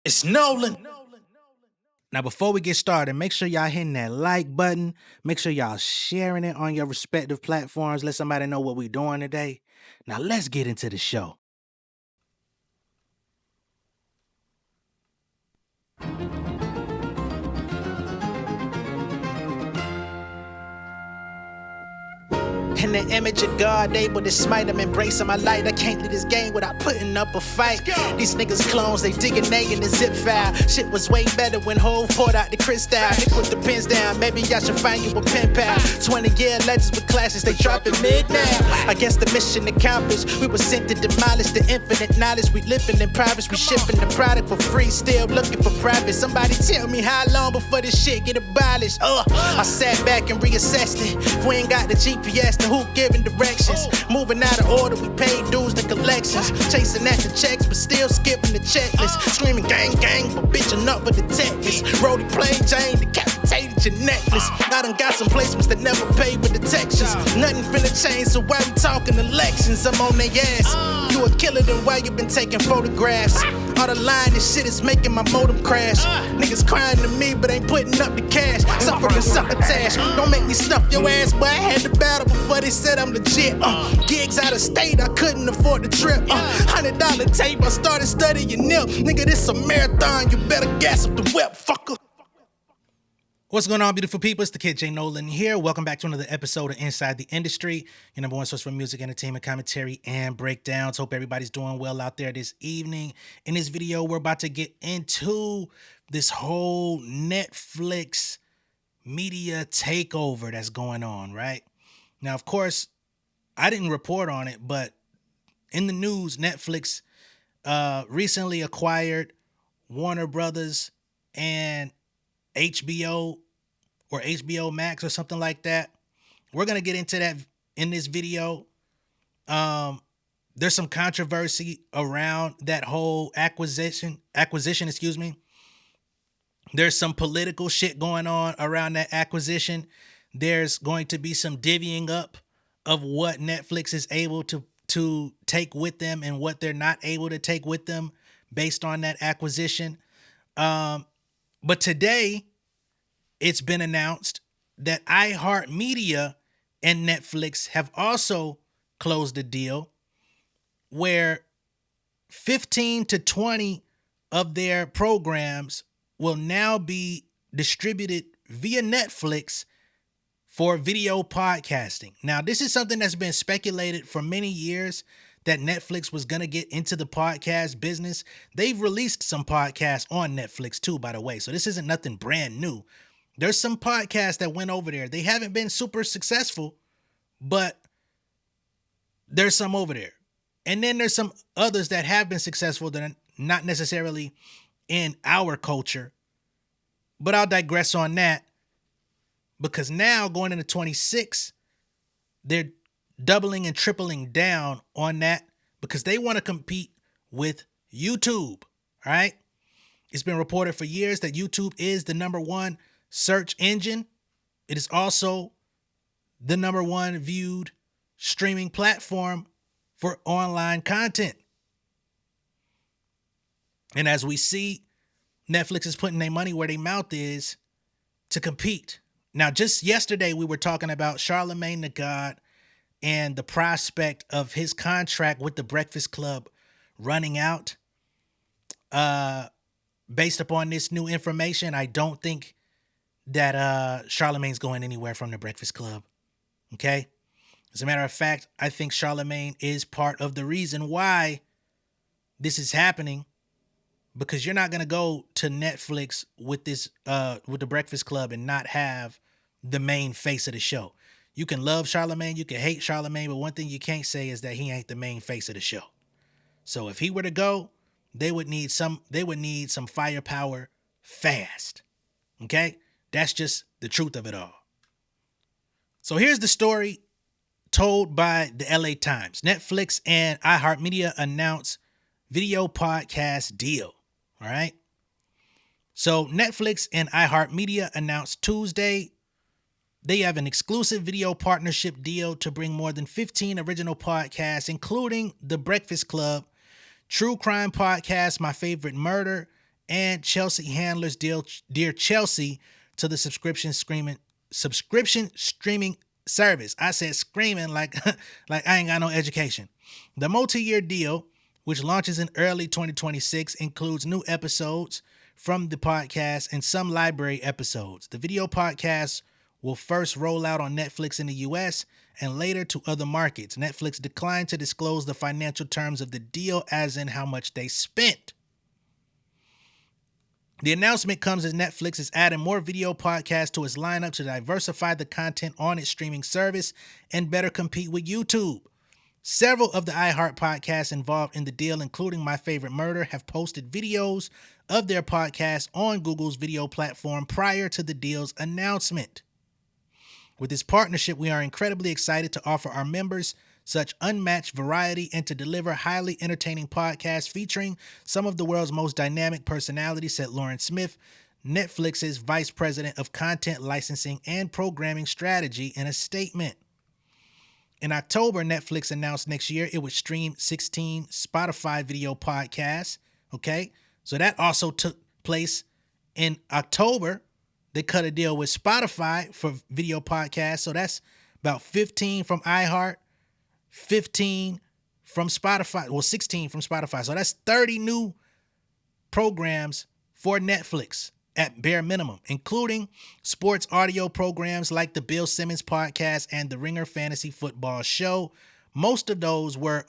It's Nolan. Now, before we get started, make sure y'all hitting that like button. Make sure y'all sharing it on your respective platforms. Let somebody know what we're doing today. Now, let's get into the show. In the image of God, able to smite him, embracing my light. I can't leave this game without putting up a fight. These niggas clones, they digging they in the zip file. Shit was way better when Hov poured out the crystal. They put the pins down, maybe I should find you a pen pal. 20-year legends with classes, they dropping mid now. I guess the mission accomplished. We were sent to demolish the infinite knowledge. We living in privates, we shipping the product for free, still looking for profit. Somebody tell me how long before this shit get abolished. I sat back and reassessed it. If we ain't got the GPS, then who giving directions? Moving out of order, we paid dues to collections. Chasing at the checks, but still skipping the checklist. Screaming gang gang, but bitching up for the detectives. Brody plain Jane, decapitated your necklace. I done got some placements that never paid with the textures. Nothing finna change, so why we talking elections? I'm on their ass. You a killer, then why you been taking photographs? All the line, this shit is making my modem crash. Niggas crying to me, but ain't putting up the cash. Suffering succotash, don't make me stuff your ass. But I had the battle before they said I'm legit. Gigs out of state, I couldn't afford the trip. $100 tape, I started studying nip. Nigga, this a marathon, you better gas up the whip, fucker. What's going on, beautiful people? It's the kid J Nolan here. Welcome back to another episode of Inside the Industry, your number one source for music, entertainment, commentary, and breakdowns. Hope everybody's doing well out there this evening. In this video, we're about to get into this whole Netflix media takeover that's going on, right? Now, of course, I didn't report on it, but in the news, Netflix recently acquired Warner Brothers and HBO or HBO Max or something like that. We're going to get into that in this video. There's some controversy around that whole acquisition, excuse me. There's some political shit going on around that acquisition. There's going to be some divvying up of what Netflix is able to take with them and what they're not able to take with them based on that acquisition. But today, it's been announced that iHeartMedia and Netflix have also closed a deal where 15 to 20 of their programs will now be distributed via Netflix for video podcasting. Now, this is something that's been speculated for many years, that Netflix was going to get into the podcast business. They've released some podcasts on Netflix too, by the way. So this isn't nothing brand new. There's some podcasts that went over there. They haven't been super successful, but there's some over there. And then there's some others that have been successful that are not necessarily in our culture. But I'll digress on that, because now going into 26, they're doubling and tripling down on that because they want to compete with YouTube. All right. It's been reported for years that YouTube is the number one search engine. It is also the number one viewed streaming platform for online content. And as we see, Netflix is putting their money where their mouth is to compete. Now, just yesterday, we were talking about Charlamagne the God and the prospect of his contract with the Breakfast Club running out. Based upon this new information, I don't think that Charlamagne's going anywhere from the Breakfast Club. Okay? As a matter of fact, I think Charlamagne is part of the reason why this is happening, because you're not going to go to Netflix with this with the Breakfast Club and not have the main face of the show. You can love Charlamagne, you can hate Charlamagne, but one thing you can't say is that he ain't the main face of the show. So if he were to go, they would need some firepower fast. Okay? That's just the truth of it all. So here's the story told by the LA Times. Netflix and iHeartMedia announce video podcast deal. All right? So Netflix and iHeartMedia announced Tuesday they have an exclusive video partnership deal to bring more than 15 original podcasts, including The Breakfast Club, true crime podcast My Favorite Murder, and Chelsea Handler's Dear Chelsea to the subscription streaming service. I said screaming like like I ain't got no education. The multi-year deal, which launches in early 2026, includes new episodes from the podcast and some library episodes. The video podcast will first roll out on Netflix in the US and later to other markets. Netflix declined to disclose the financial terms of the deal, as in how much they spent. The announcement comes as Netflix is adding more video podcasts to its lineup to diversify the content on its streaming service and better compete with YouTube. Several of the iHeart podcasts involved in the deal, including My Favorite Murder, have posted videos of their podcasts on Google's video platform prior to the deal's announcement. With this partnership, we are incredibly excited to offer our members such unmatched variety and to deliver highly entertaining podcasts featuring some of the world's most dynamic personalities, said Lauren Smith, Netflix's Vice President of Content Licensing and Programming Strategy, in a statement. In October, Netflix announced next year it would stream 16 Spotify video podcasts. Okay, so that also took place in October. They cut a deal with Spotify for video podcasts. So that's about 15 from iHeart, 15 from Spotify, well, 16 from Spotify. So that's 30 new programs for Netflix at bare minimum, including sports audio programs like the Bill Simmons podcast and the Ringer Fantasy Football Show. Most of those were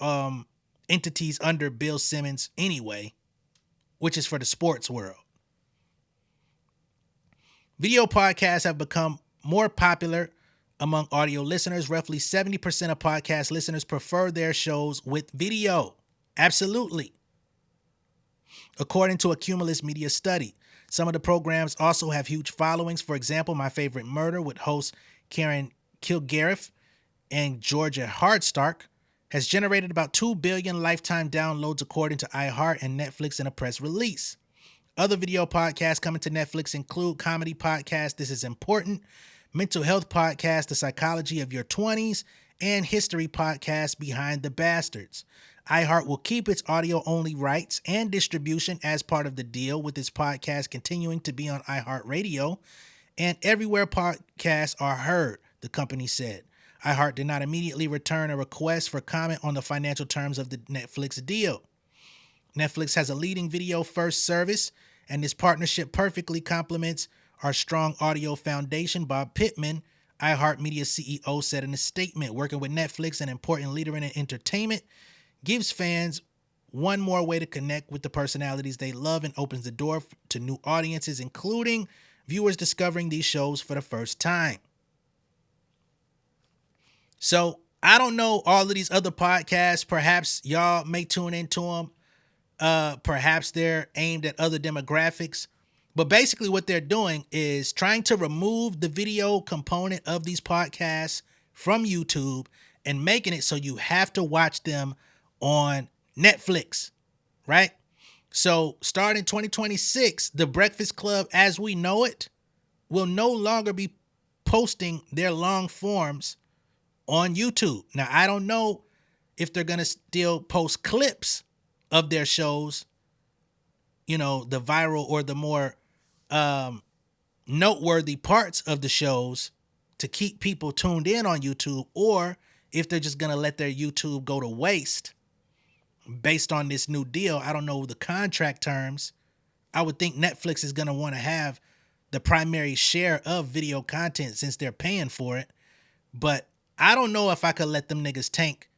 entities under Bill Simmons anyway, which is for the sports world. Video podcasts have become more popular among audio listeners. Roughly 70% of podcast listeners prefer their shows with video. Absolutely. According to a Cumulus Media study, some of the programs also have huge followings. For example, My Favorite Murder with host Karen Kilgariff and Georgia Hardstark has generated about 2 billion lifetime downloads, according to iHeart and Netflix in a press release. Other video podcasts coming to Netflix include comedy podcast This Is Important, mental health podcast The Psychology of Your 20s, and history podcast Behind the Bastards. iHeart will keep its audio-only rights and distribution as part of the deal, with its podcast continuing to be on iHeartRadio and everywhere podcasts are heard, the company said. iHeart did not immediately return a request for comment on the financial terms of the Netflix deal. Netflix has a leading video-first service, and this partnership perfectly complements our strong audio foundation, Bob Pittman, iHeartMedia CEO, said in a statement. Working with Netflix, an important leader in entertainment, gives fans one more way to connect with the personalities they love and opens the door to new audiences, including viewers discovering these shows for the first time. So I don't know all of these other podcasts. Perhaps y'all may tune into them. Perhaps they're aimed at other demographics. But basically what they're doing is trying to remove the video component of these podcasts from YouTube and making it so you have to watch them on Netflix, right? So starting 2026, the Breakfast Club as we know it will no longer be posting their long forms on YouTube. Now, I don't know if they're going to still post clips of their shows, you know, the viral or the more noteworthy parts of the shows to keep people tuned in on YouTube, or if they're just going to let their YouTube go to waste based on this new deal. I don't know the contract terms. I would think Netflix is going to want to have the primary share of video content since they're paying for it. But I don't know if I could let them niggas tank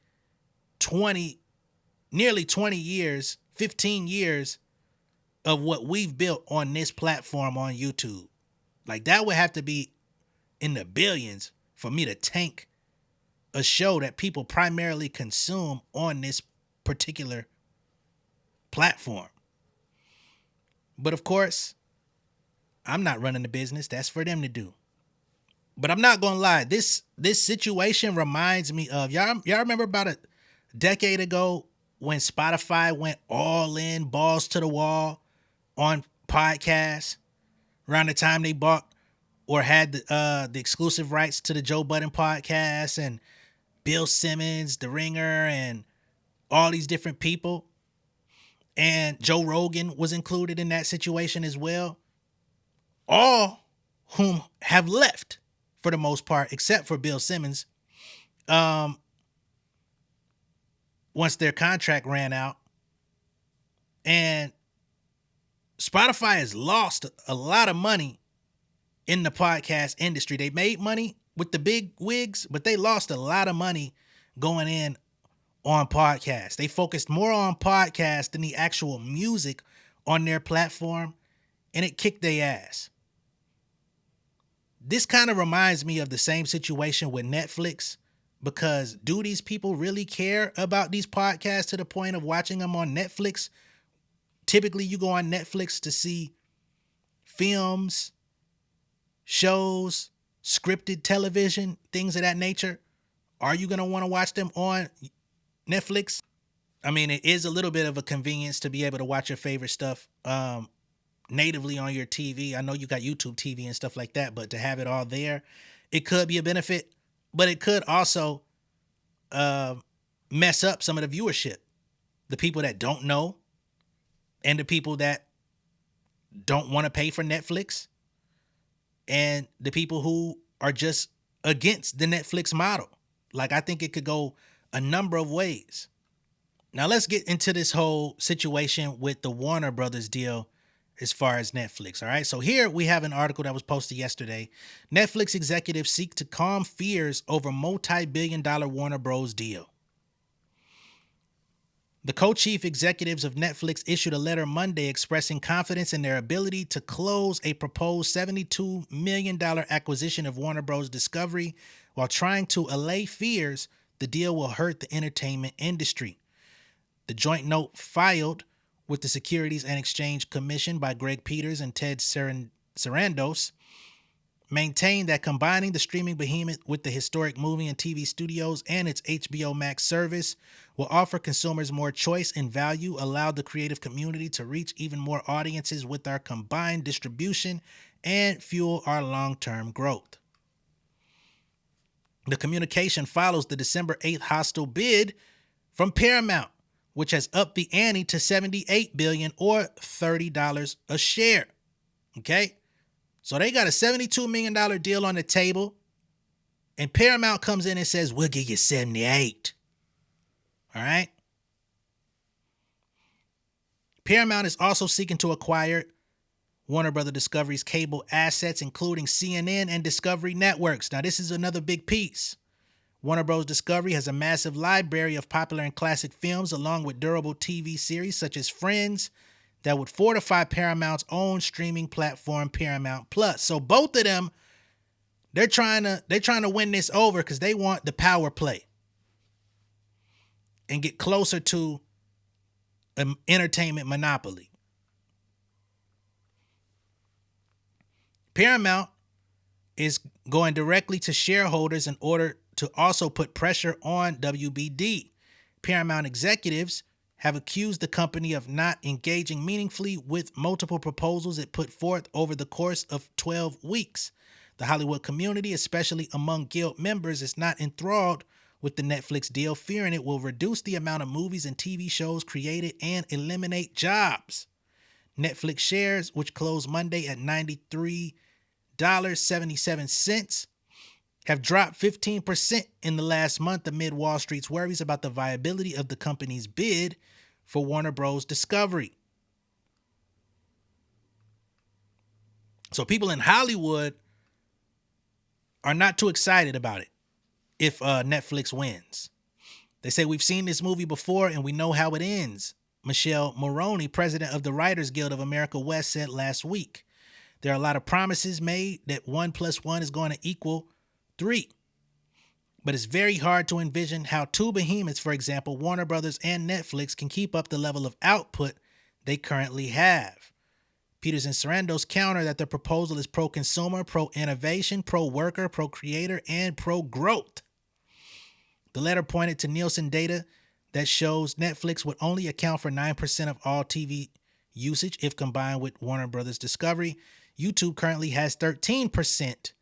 nearly 20 years, 15 years of what we've built on this platform on YouTube. Like, that would have to be in the billions for me to tank a show that people primarily consume on this particular platform. But of course, I'm not running the business. That's for them to do. But I'm not gonna lie, this situation reminds me of y'all remember about a decade ago when Spotify went all in, balls to the wall on podcasts, around the time they bought or had the exclusive rights to the Joe Budden podcast and Bill Simmons, The Ringer, and all these different people. and Joe Rogan was included in that situation as well, all whom have left for the most part, except for Bill Simmons, once their contract ran out. And Spotify has lost a lot of money in the podcast industry. They made money with the big wigs, but they lost a lot of money going in on podcasts. They focused more on podcasts than the actual music on their platform, and it kicked their ass. This kind of reminds me of the same situation with Netflix, because do these people really care about these podcasts to the point of watching them on Netflix? Typically, you go on Netflix to see films, shows, scripted television, things of that nature. Are you going to want to watch them on Netflix? I mean, it is a little bit of a convenience to be able to watch your favorite stuff natively on your TV. I know you got YouTube TV and stuff like that, but to have it all there, it could be a benefit, but it could also mess up some of the viewership. The people that don't know and the people that don't want to pay for Netflix and the people who are just against the Netflix model. Like, I think it could go a number of ways. Now, let's get into this whole situation with the Warner Brothers deal as far as Netflix, all right? So here we have an article that was posted yesterday. Netflix executives seek to calm fears over multi-billion-dollar Warner Bros. Deal. The co-chief executives of Netflix issued a letter Monday expressing confidence in their ability to close a proposed $72 million acquisition of Warner Bros. Discovery, while trying to allay fears the deal will hurt the entertainment industry. The joint note filed with the Securities and Exchange Commission by Greg Peters and Ted Sarandos maintained that combining the streaming behemoth with the historic movie and TV studios and its HBO Max service will offer consumers more choice and value, allow the creative community to reach even more audiences with our combined distribution, and fuel our long-term growth. The communication follows the December 8th hostile bid from Paramount, which has upped the ante to $78 billion or $30 a share. Okay? So they got a $72 million deal on the table, and Paramount comes in and says, we'll give you 78. All right? Paramount is also seeking to acquire Warner Bros. Discovery's cable assets, including CNN and Discovery Networks. Now, this is another big piece. Warner Bros. Discovery has a massive library of popular and classic films, along with durable TV series such as Friends, that would fortify Paramount's own streaming platform, Paramount Plus. So both of them, they're trying to win this over because they want the power play and get closer to an entertainment monopoly. Paramount is going directly to shareholders in order to also put pressure on WBD. Paramount executives have accused the company of not engaging meaningfully with multiple proposals it put forth over the course of 12 weeks. The Hollywood community, especially among Guild members, is not enthralled with the Netflix deal, fearing it will reduce the amount of movies and TV shows created and eliminate jobs. Netflix shares, which closed Monday at $93.77, have dropped 15% in the last month amid Wall Street's worries about the viability of the company's bid for Warner Bros. Discovery. So people in Hollywood are not too excited about it if Netflix wins. They say, we've seen this movie before and we know how it ends, Michelle Moroney, president of the Writers Guild of America West, said last week. There are a lot of promises made that 1 + 1 is going to equal 3. But it's very hard to envision how two behemoths, for example, Warner Brothers and Netflix, can keep up the level of output they currently have. Peters and Sarandos counter that the proposal is pro-consumer, pro-innovation, pro-worker, pro-creator, and pro-growth. The letter pointed to Nielsen data that shows Netflix would only account for 9% of all TV usage if combined with Warner Brothers Discovery. YouTube currently has 13%,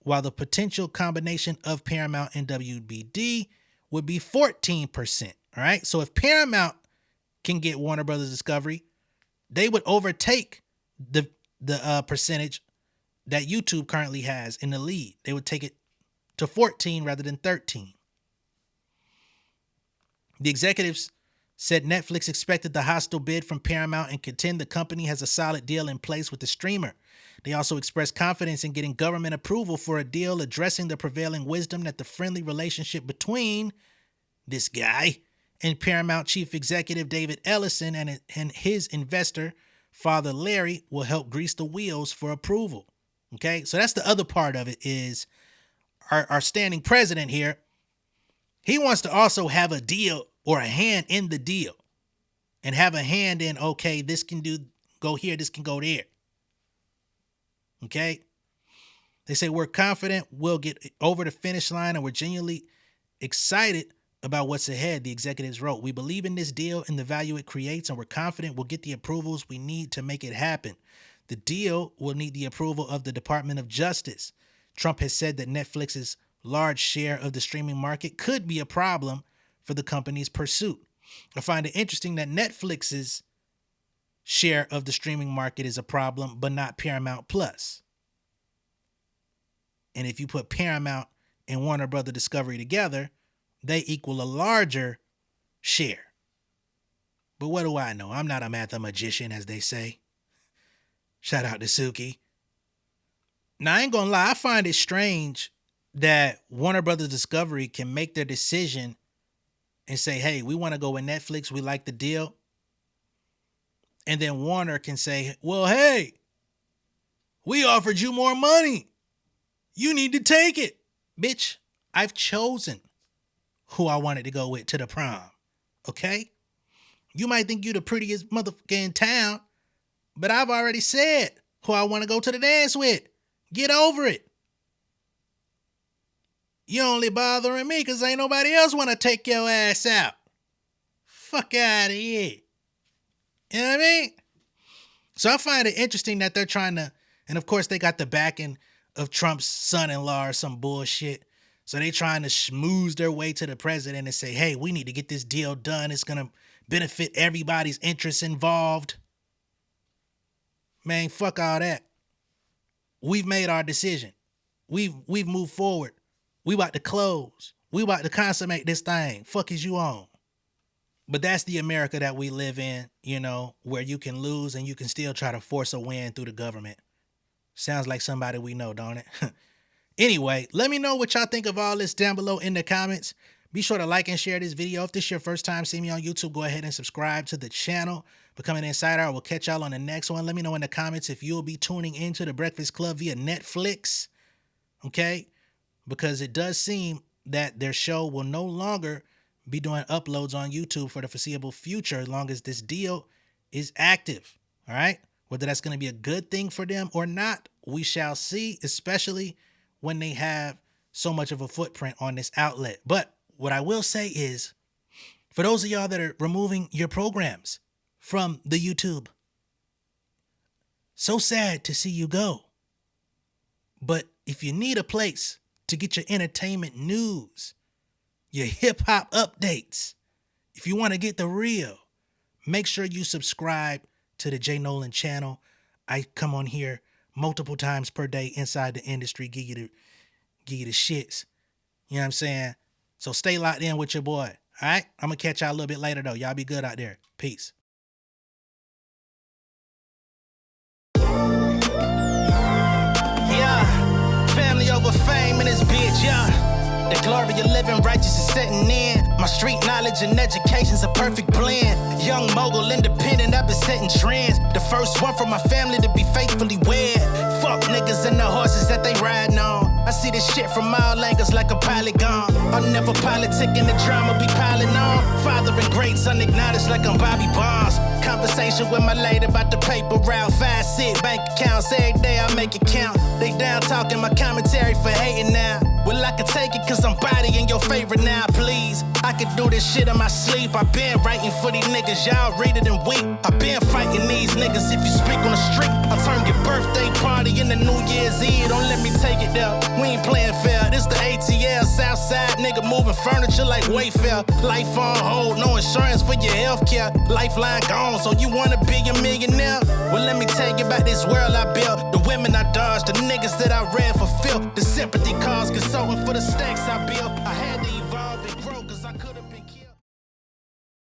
while the potential combination of Paramount and WBD would be 14%. All right. So if Paramount can get Warner Brothers Discovery, they would overtake the percentage that YouTube currently has in the lead. They would take it to 14 rather than 13. The executives said Netflix expected the hostile bid from Paramount and contend the company has a solid deal in place with the streamer. They also expressed confidence in getting government approval for a deal addressing the prevailing wisdom that the friendly relationship between this guy and Paramount chief executive David Ellison and his investor, Father Larry, will help grease the wheels for approval. Okay, so that's the other part of it is our standing president here. He wants to also have a deal or a hand in the deal and have a hand in, okay, this can go here, this can go there. Okay. They say we're confident we'll get over the finish line and we're genuinely excited about what's ahead, the executives wrote. We believe in this deal and the value it creates, and we're confident we'll get the approvals we need to make it happen. The deal will need the approval of the Department of Justice. Trump has said that Netflix's large share of the streaming market could be a problem for the company's pursuit. I find it interesting that Netflix's share of the streaming market is a problem, but not Paramount Plus. And if you put Paramount and Warner Brothers Discovery together, they equal a larger share. But what do I know? I'm not a mathematician, as they say. Shout out to Suki. Now, I ain't gonna lie, I find it strange that Warner Brothers Discovery can make their decision and say, hey, we want to go with Netflix, we like the deal. And then Warner can say, well, hey, we offered you more money. You need to take it. Bitch, I've chosen who I wanted to go with to the prom. Okay? You might think you the prettiest motherfucker in town, but I've already said who I want to go to the dance with. Get over it. You only bothering me because ain't nobody else want to take your ass out. Fuck out of here. You know what I mean? So I find it interesting that they're trying to, and of course they got the backing of Trump's son-in-law or some bullshit. So they trying to schmooze their way to the president and say, hey, we need to get this deal done. It's going to benefit everybody's interests involved. Man, fuck all that. We've made our decision. We've moved forward. We about to close. We about to consummate this thing. Fuck is you on? But that's the America that we live in, you know, where you can lose and you can still try to force a win through the government. Sounds like somebody we know, don't it? Anyway, let me know what y'all think of all this down below in the comments. Be sure to like and share this video. If this is your first time seeing me on YouTube, go ahead and subscribe to the channel. Become an insider. I will catch y'all on the next one. Let me know in the comments if you'll be tuning into the Breakfast Club via Netflix. Okay? Because it does seem that their show will no longer be doing uploads on YouTube for the foreseeable future as long as this deal is active. All right? Whether that's going to be a good thing for them or not, we shall see, especially when they have so much of a footprint on this outlet. But what I will say is, for those of y'all that are removing your programs from the YouTube, so sad to see you go. But if you need a place to get your entertainment news, your hip-hop updates, if you want to get the real, make sure you subscribe to the J Nolan channel. I come on here multiple times per day inside the industry, give you the shits. You know what I'm saying? So stay locked in with your boy. All right? I'm going to catch y'all a little bit later, though. Y'all be good out there. Peace. Yeah. Family over fame in this bitch, yeah. The glory of living righteous is setting in. My street knowledge and education's a perfect blend. Young mogul, independent, I've been setting trends. The first one from my family to be faithfully wed. Fuck niggas and the horses that they riding on. I see this shit from all angles like a polygon. I'll never politic and the drama be piling on. Father and great son acknowledged like I'm Bobby Bonds. Conversation with my lady about the paper route. 5-6 bank accounts every day I make it count. They down talking my commentary for hating now. Well, I can take it cause I'm bodying your favorite now, please. I could do this shit in my sleep. I been writing for these niggas, y'all read it and weep. I been fighting these niggas if you speak on the street. I'll turn your birthday party into New Year's Eve. Don't let me take it there. We ain't playing fair. This the ATL, Southside nigga moving furniture like Wayfair. Life on hold, no insurance for your healthcare. Lifeline gone, so you wanna be a millionaire? Well, let me tell you about this world I built. The women I dodged, the niggas that I read for filth. The sympathy calls, consulting for the stacks I built.